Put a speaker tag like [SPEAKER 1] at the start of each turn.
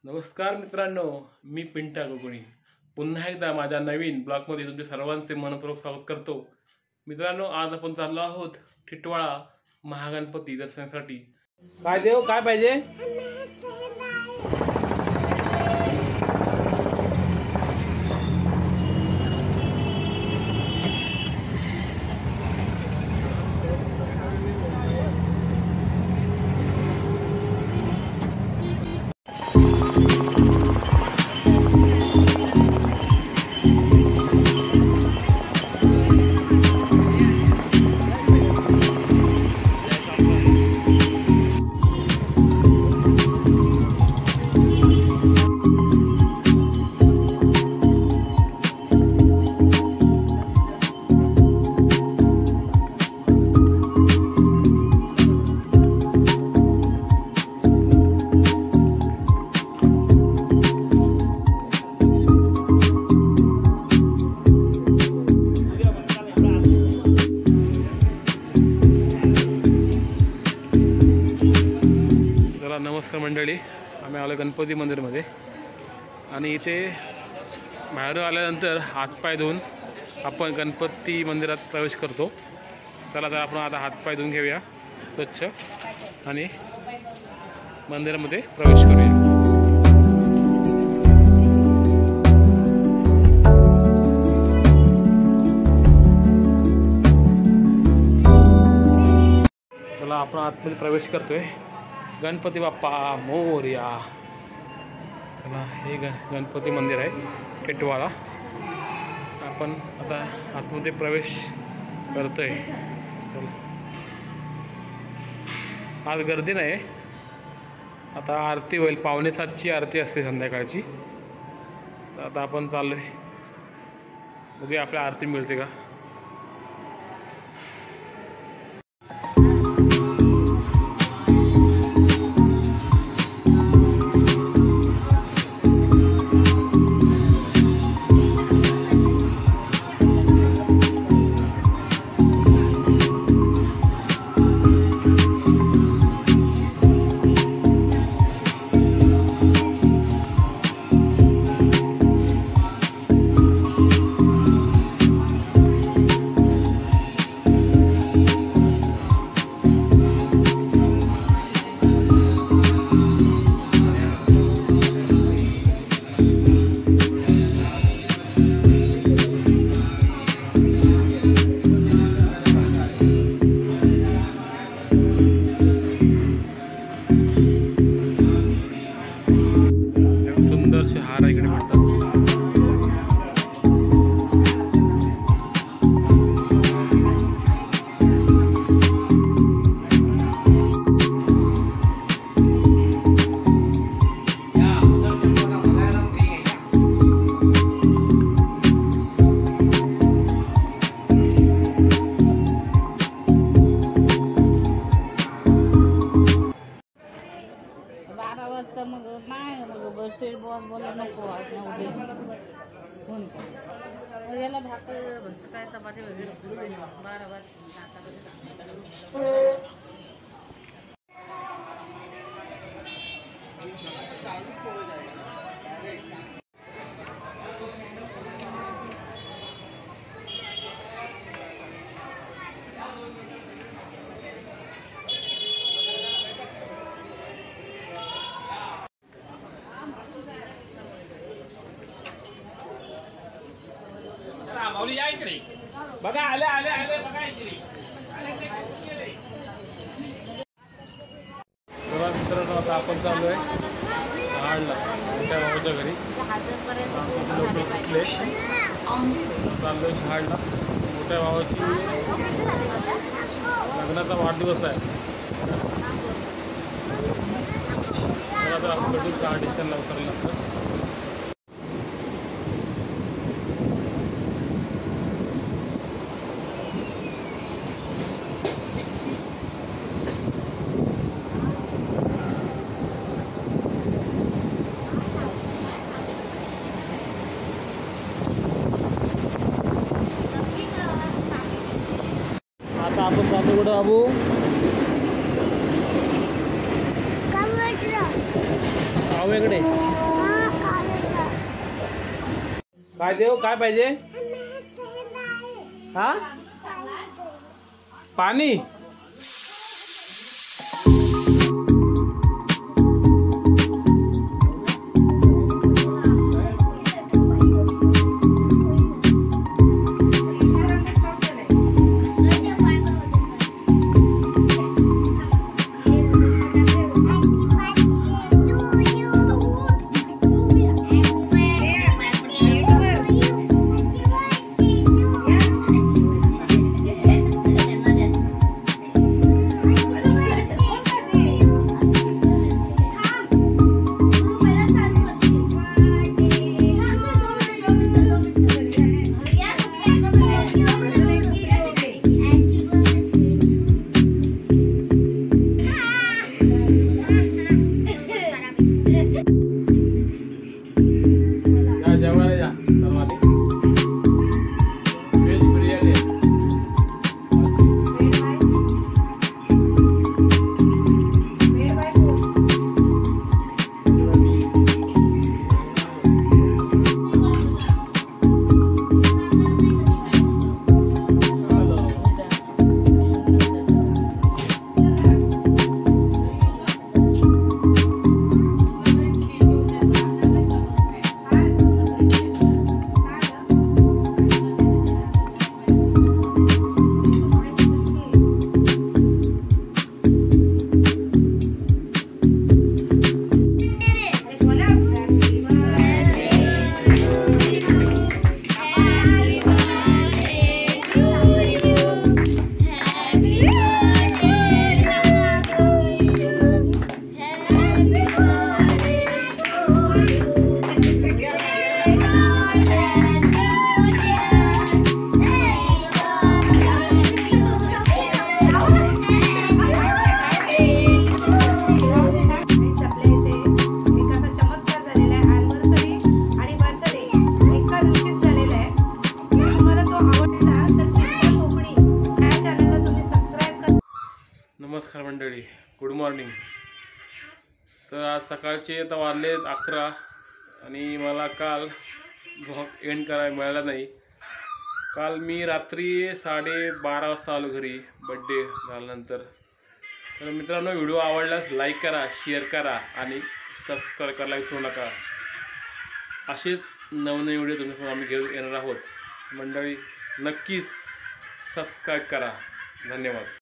[SPEAKER 1] नमस्कार मित्रांनो, मी पिंटा गोगोणी पुन्हा एकदा माझ्या नवीन ब्लॉगमध्ये तुमचे सर्वांचे मनपूर्वक स्वागत करतो। मित्रांनो, आज आपण चाललो आहोत टिटवाळा महागणपती दर्शनासाठी। काय देव, काय पाहिजे? नमस्कार मंडळी, आम्ही आलो गणपती मंदिरमध्ये आणि इथे बाहेरून आल्यानंतर हातपाय धुवून आपण गणपती मंदिरात प्रवेश करतो। चला तर आपण आता हातपाय धुवून घेऊया स्वच्छ आणि मंदिरामध्ये प्रवेश करूया। चला आपण आतमध्ये प्रवेश करतोय। गणपती बाप्पा मोरया। चला, हे गणपती मंदिर आहे टिटवाळा। आपण आता आतमध्ये प्रवेश करतोय। चला, आज गर्दी नाही, आता आरती होईल। 6:45ची आरती असते संध्याकाळची। तर आता आपण चाललोय, बघूया आपल्या आरती मिळते का। सुंदरसे हार इकडे मिळतात।
[SPEAKER 2] याला भाकर काय चपाती वगैरे 12
[SPEAKER 1] माऊली या इकडे बघा, आले आले आले बघा इकडे। मित्रांनो, आता आपण चालू आहे शहाडला, मोठ्या भावाच्या घरी। चाललोय शहाडला, मोठ्या भावाची लग्नाचा वाढदिवस आहे। तर आपण भेटू 6 डिसेंबरला उतरल्यानंतर। आता आपण चालू कुठं बाबू? मम्मीकडे काय देऊ काय पाहिजे हा पाणी नमस्कार मंडळी, गुड मॉर्निंग. तर आज सकाळचे आता वाजलेत 11 आणि मला काल ब्लॉग एंड करायला मिळाला नाही. काल मी रात्री 12:30 वाजता आलो घरी बड्डे झाल्यानंतर. तर मित्रांनो, व्हिडिओ आवडल्यास लाईक करा, शेअर करा आणि सबस्क्राईब करायला विसरू नका. असेच नवनवीन व्हिडिओ तुमच्यासमोर आम्ही घेऊन येणार आहोत. मंडळी नक्कीच सबस्क्राईब करा. धन्यवाद.